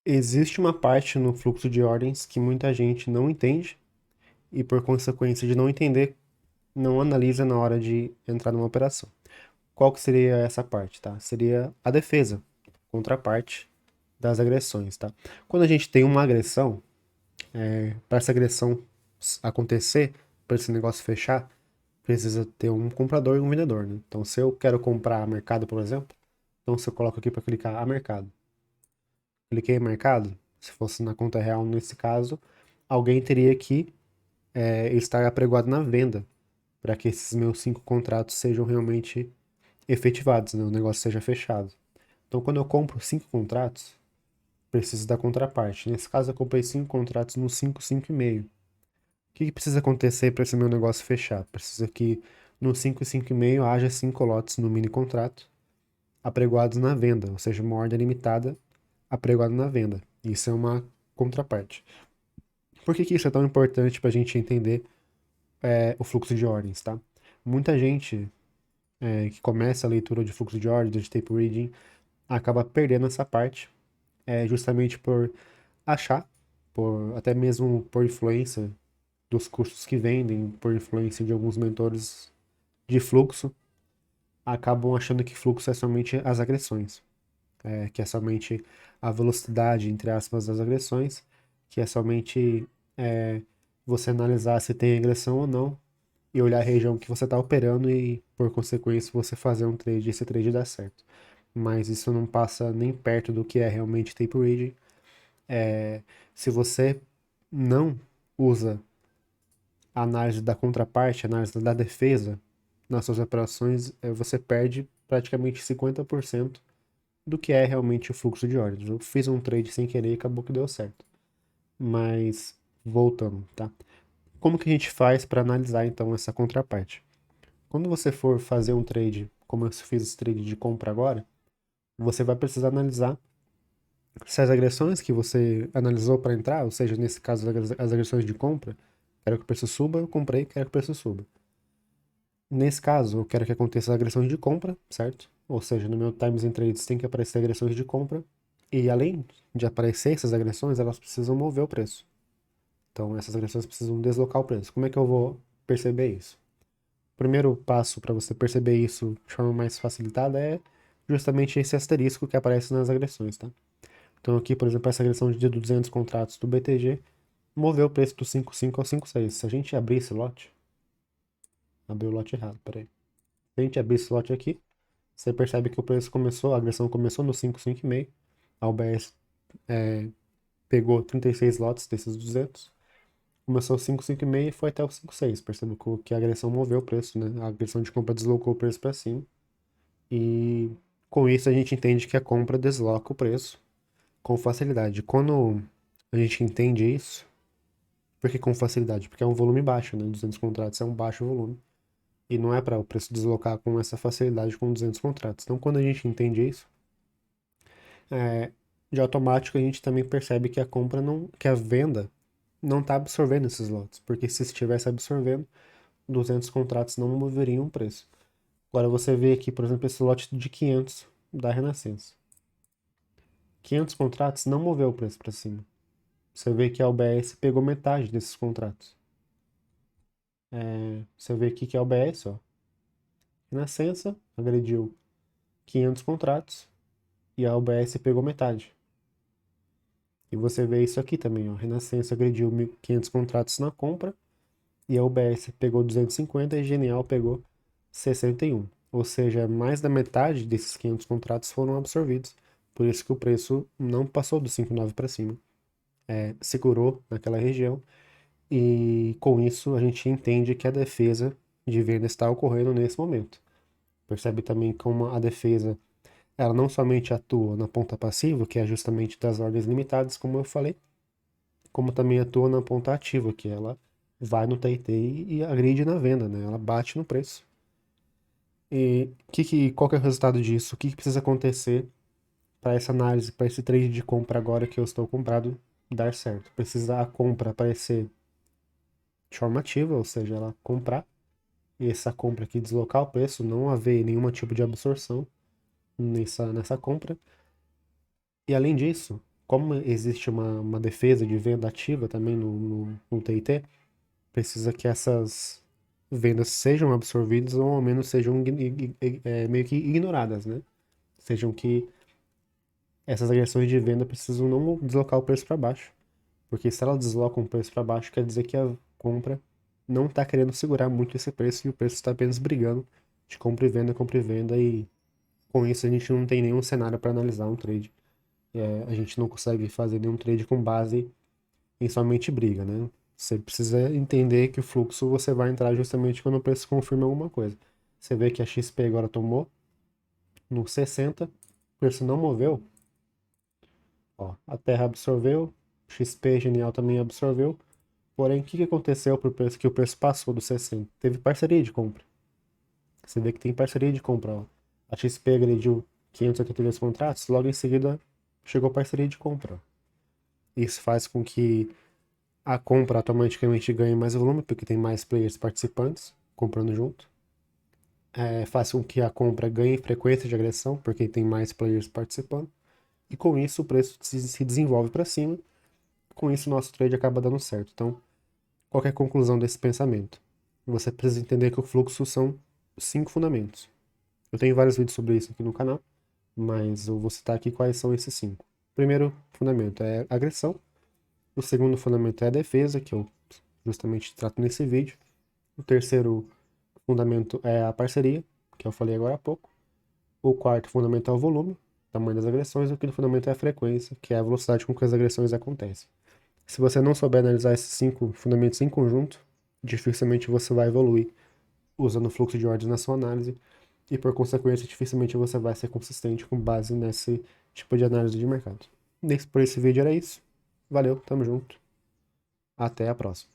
Existe uma parte no fluxo de ordens que muita gente não entende e, por consequência de não entender, não analisa na hora de entrar numa operação. Qual que seria essa parte, tá? Seria a defesa, contraparte das agressões, tá? Quando a gente tem uma agressão, para essa agressão acontecer, para esse negócio fechar, precisa ter um comprador e um vendedor, né? Então, se eu quero comprar a mercado, por exemplo, então se eu coloco aqui para clicar a mercado, cliquei em mercado, se fosse na conta real nesse caso, alguém teria que estar apregoado na venda para que esses meus 5 contratos sejam realmente efetivados, né? O negócio seja fechado. Então, quando eu compro 5 contratos, preciso da contraparte. Nesse caso, eu comprei 5 contratos no 5, 5,5. O que precisa acontecer para esse meu negócio fechar? Precisa que no 5 e 5,5 haja 5 lotes no mini contrato apregoados na venda, ou seja, uma ordem limitada apregoada na venda. Isso é uma contraparte. Por que isso é tão importante para a gente entender o fluxo de ordens, tá? Muita gente que começa a leitura de fluxo de ordens, de tape reading, acaba perdendo essa parte, justamente por achar, por até mesmo por influência dos cursos que vendem, por influência de alguns mentores de fluxo, acabam achando que fluxo é somente as agressões, que é somente a velocidade, entre aspas, das agressões, que é somente você analisar se tem agressão ou não e olhar a região que você está operando e, por consequência, você fazer um trade e esse trade dar certo. Mas isso não passa nem perto do que é realmente tape reading. Se você não usa a análise da contraparte, a análise da defesa nas suas operações, você perde praticamente 50% do que é realmente o fluxo de ordens. Eu fiz um trade sem querer e acabou que deu certo. Mas, voltando, tá? Como que a gente faz para analisar então essa contraparte? Quando você for fazer um trade, como eu fiz esse trade de compra agora, você vai precisar analisar se as agressões que você analisou para entrar, ou seja, nesse caso as agressões de compra, quero que o preço suba, eu comprei, quero que o preço suba. Nesse caso, eu quero que aconteça agressões de compra, certo? Ou seja, no meu Times and Trades tem que aparecer agressões de compra. E além de aparecer essas agressões, elas precisam mover o preço. Então, essas agressões precisam deslocar o preço. Como é que eu vou perceber isso? O primeiro passo para você perceber isso de forma mais facilitada é justamente esse asterisco que aparece nas agressões, tá? Então, aqui, por exemplo, essa agressão de 200 contratos do BTG moveu o preço do 5,5 ao 5,6. Se a gente abrir esse lote, abriu o lote errado, peraí. Se a gente abrir esse lote aqui, você percebe que o preço começou, a agressão começou no 5, 5,5. A UBS pegou 36 lotes desses 200. Começou 5, 5,5 e foi até o 5,6. Percebe que a agressão moveu o preço, né? A agressão de compra deslocou o preço para cima. E com isso a gente entende que a compra desloca o preço com facilidade. Quando a gente entende isso, por que com facilidade? Porque é um volume baixo, né? 200 contratos é um baixo volume. E não é para o preço deslocar com essa facilidade com 200 contratos. Então, quando a gente entende isso, de automático a gente também percebe que a compra não, que a venda não está absorvendo esses lotes, porque se estivesse absorvendo, 200 contratos não moveriam o preço. Agora você vê aqui, por exemplo, esse lote de 500 da Renascença. 500 contratos não moveu o preço para cima. Você vê que a UBS pegou metade desses contratos. Você vê aqui que a UBS, ó, Renascença agrediu 500 contratos e a UBS pegou metade. E você vê isso aqui também, ó. Renascença agrediu 1.500 contratos na compra e a UBS pegou 250 e Genial pegou 61. Ou seja, mais da metade desses 500 contratos foram absorvidos. Por isso que o preço não passou do 5,9 para cima. Segurou naquela região e com isso a gente entende que a defesa de venda está ocorrendo nesse momento. Percebe também como a defesa ela não somente atua na ponta passiva, que é justamente das ordens limitadas, como eu falei, como também atua na ponta ativa, que ela vai no TIT e agride na venda, né? Ela bate no preço. E qual que é o resultado disso? O que precisa acontecer para essa análise, para esse trade de compra agora que eu estou comprado dar certo? Precisa a compra aparecer de forma ativa, ou seja, ela comprar e essa compra aqui deslocar o preço, não haver nenhum tipo de absorção nessa compra. E além disso, como existe uma defesa de venda ativa também no TIT, precisa que essas vendas sejam absorvidas ou ao menos sejam meio que ignoradas, né? Sejam que essas agressões de venda precisam não deslocar o preço para baixo. Porque se ela desloca o preço para baixo, quer dizer que a compra não está querendo segurar muito esse preço e o preço está apenas brigando de compra e venda, e com isso a gente não tem nenhum cenário para analisar um trade. A gente não consegue fazer nenhum trade com base em somente briga, né? Você precisa entender que o fluxo você vai entrar justamente quando o preço confirma alguma coisa. Você vê que a XP agora tomou no 60, o preço não moveu, ó, a Terra absorveu, XP Genial também absorveu, porém o que aconteceu pro preço que o preço passou do 60? Teve parceria de compra. Você vê que tem parceria de compra, ó. A XP agrediu 582 contratos, logo em seguida chegou parceria de compra. Isso faz com que a compra automaticamente ganhe mais volume, porque tem mais players participantes comprando junto. Faz com que a compra ganhe frequência de agressão, porque tem mais players participando. E com isso o preço se desenvolve para cima. Com isso o nosso trade acaba dando certo. Então, qual que é a conclusão desse pensamento? Você precisa entender que o fluxo são 5 fundamentos. Eu tenho vários vídeos sobre isso aqui no canal, mas eu vou citar aqui quais são esses 5. O primeiro fundamento é a agressão. O segundo fundamento é a defesa, que eu justamente trato nesse vídeo. O terceiro fundamento é a parceria, que eu falei agora há pouco. O quarto fundamento é o volume, tamanho das agressões. E o quinto fundamento é a frequência, que é a velocidade com que as agressões acontecem. Se você não souber analisar esses 5 fundamentos em conjunto, dificilmente você vai evoluir usando o fluxo de ordens na sua análise e, por consequência, dificilmente você vai ser consistente com base nesse tipo de análise de mercado. Por esse vídeo era isso. Valeu, tamo junto. Até a próxima.